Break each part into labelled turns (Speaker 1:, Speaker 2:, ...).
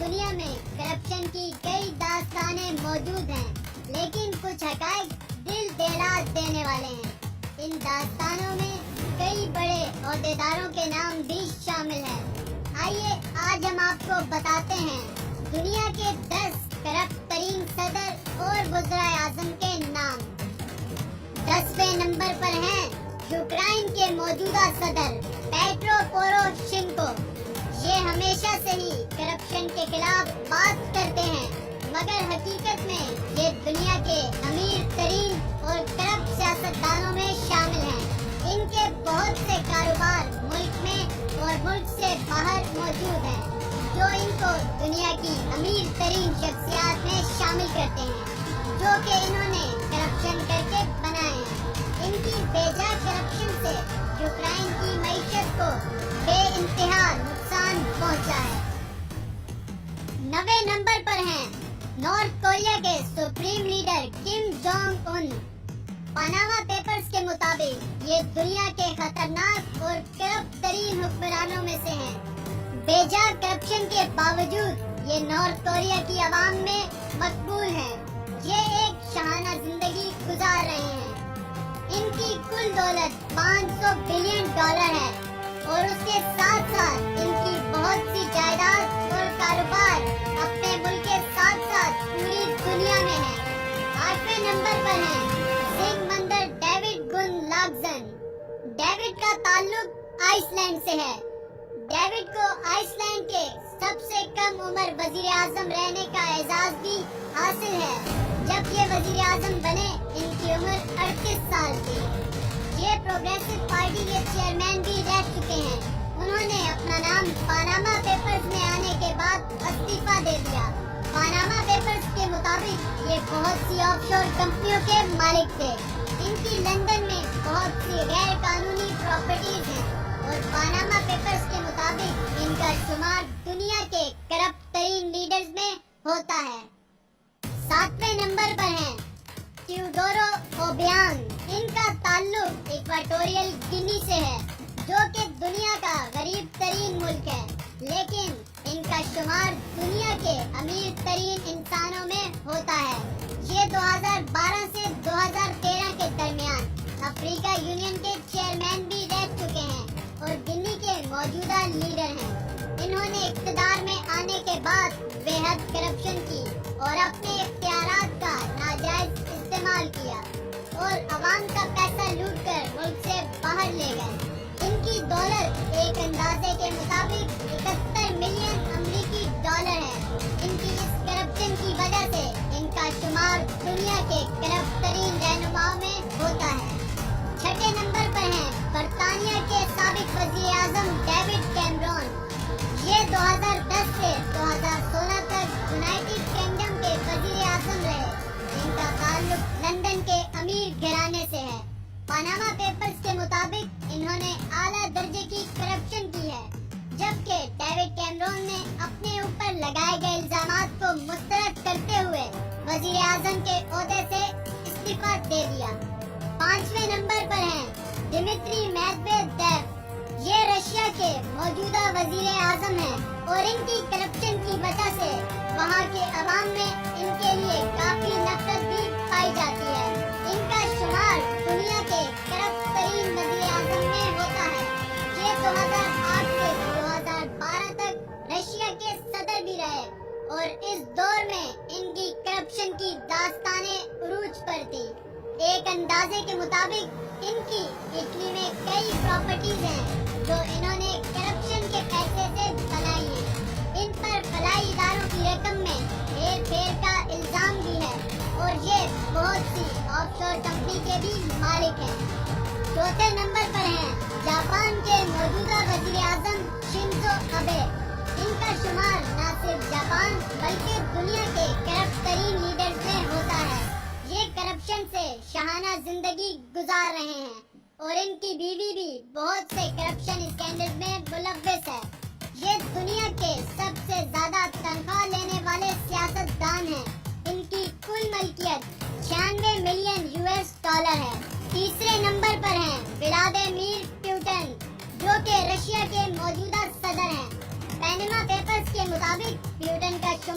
Speaker 1: دنیا میں کرپشن کی کئی داستانیں موجود ہیں، لیکن کچھ حقائق دل دہلا دینے والے ہیں۔ ان داستانوں میں کئی بڑے عہدیداروں کے نام بھی شامل ہیں۔ آئیے آج ہم آپ کو بتاتے ہیں دنیا کے 10 کرپٹ ترین صدر اور وزرائے اعظم کے نام۔ 10ویں نمبر پر ہیں یوکرائن کے موجودہ صدر پیٹرو پوروشینکو۔ یہ ہمیشہ سے ہی کرپشن کے خلاف بات کرتے ہیں، مگر حقیقت میں یہ دنیا کے امیر ترین اور کرپٹ سیاستدانوں میں شامل ہیں۔ ان کے بہت سے کاروبار ملک میں اور ملک سے باہر موجود ہیں، جو ان کو دنیا کی امیر ترین شخصیات میں شامل کرتے ہیں، جو کہ انہوں نے کرپشن کر کے بنائے ہیں۔ ان کی بیجا کرپشن سے یوکرائن کی معیشت کو بے انتہا نقصان پہنچا ہے۔ 9ویں نمبر پر ہیں نارتھ کوریا کے supreme leader Kim Jong Un. Panama papers کے مطابق یہ دنیا کے خطرناک اور کرپٹ ترین حکمرانوں میں سے ہیں۔ بیجا کرپشن کے باوجود یہ نارتھ کوریا کی عوام میں مقبول ہیں۔ یہ ایک شاہانہ زندگی گزار رہے ہیں۔ ان کی کل دولت $500 بلین ہے اور اس کے ساتھ ساتھ ان کی بہت سی جائیداد اور کاروبار اپنے ملک کے ساتھ ساتھ پوری دنیا میں ہے۔ 8ویں نمبر پر ہیں سنگ مندر ڈیوڈ گن لاگزن۔ ڈیوڈ کا تعلق آئس لینڈ سے ہے۔ ڈیوڈ کو آئس لینڈ کے سب سے کم عمر وزیر اعظم رہنے کا اعزاز بھی حاصل ہے۔ جب یہ وزیر اعظم بنے ان کی عمر 38 سال تھی۔ یہ پروگریسو پارٹی کے چیئرمین بھی رہ چکے ہیں۔ انہوں نے اپنا نام پاناما پیپرز میں آنے کے بعد استعفیٰ دے دیا۔ پاناما پیپرز کے مطابق یہ بہت سی آف شور کمپنیوں کے مالک تھے۔ ان کی لندن میں بہت سی غیر قانونی پراپرٹیز ہیں اور پاناما پیپرز کے مطابق ان کا شمار دنیا کے کرپٹ ترین لیڈرز میں ہوتا ہے۔ 7ویں نمبر پر ہیں تیوڈورو اوبیانگ۔ ان کا تعلق ایکواٹوریل گینی سے ہے، جو کہ دنیا کا غریب ترین ملک ہے، لیکن ان کا شمار دنیا کے امیر ترین انسانوں میں ہوتا ہے۔ یہ 2012 سے 2013 کے درمیان افریقہ یونین کے چیئرمین بھی رہ چکے ہیں اور گنی کے موجودہ لیڈر ہیں۔ انہوں نے اقتدار میں آنے کے بعد بے حد کرپشن کی اور اپنے اختیارات کا ناجائز استعمال کیا اور عوام کا پیسہ لوٹ کر ملک سے باہر لے گئے۔ ان کی دولت ایک اندازے کے مطابق 71 ملین امریکی ڈالر ہے۔ ان کی اس کرپشن کی وجہ سے ان کا شمار دنیا کے کرپٹ ترین رہنماؤں میں ہوتا ہے۔ 6 نمبر پر ہیں برطانیہ کے سابق وزیر اعظم ڈیوڈ کیمرون۔ یہ 2010 سے 2016 تک یونائیٹڈ کنگڈم کے وزیر اعظم رہے۔ ان کا تعلق لندن کے امیر گھرانے سے ہے۔ پاناما پیپرز کے مطابق انہوں نے اعلیٰ درجے کی کرپشن کی ہے، جبکہ ڈیوڈ کیمرون نے اپنے اوپر لگائے گئے الزامات کو مسترد کرتے ہوئے وزیر اعظم کے عہدے سے استعفیٰ دے دیا۔ 5ویں نمبر پر ہیں ڈمیٹری میدویدیو۔ یہ رشیا کے موجودہ وزیر اعظم ہیں اور ان کی کرپشن کی وجہ سے وہاں کے عوام میں ان کے لیے کافی نفرت بھی پائی جاتی ہے۔ ان کا شمار دنیا کے کرپٹ ترین وزیر اعظم میں ہوتا ہے۔ یہ 2008 سے 2012 تک رشیا کے صدر بھی رہے اور اس دور میں ان کی کرپشن کی داستانیں عروج پر تھی۔ ایک اندازے کے مطابق ان کی اٹلی میں کئی پراپرٹیز ہیں جو انہوں نے کرپشن کے پیسے سے بنائی ہیں۔ ان پر فلاحی اداروں کی رقم میں ہیر پھیر کا الزام بھی ہے اور یہ بہت سی آف شور کمپنی کے بھی مالک ہیں۔ 4 نمبر پر ہیں جاپان کے موجودہ وزیر اعظم شنزو ابے۔ ان کا شمار نہ صرف جاپان بلکہ دنیا کے کرپٹ ترین لیڈرز میں ہوتا ہے۔ یہ کرپشن سے شاہانہ زندگی گزار رہے ہیں اور ان کی بیوی بھی بہت سے کرپشن اسکینڈل میں ملوث ہے۔ یہ دنیا کے سب سے زیادہ تنخواہ لینے والے سیاستدان ہیں۔ ان کی کل ملکیت $96 ملین ہے۔ 3 نمبر پر ہیں ولادیمیر پیوٹن، جو کہ رشیا کے موجودہ صدر ہیں۔ پینما پیپرز کے مطابق پیوٹن کا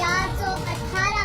Speaker 1: 418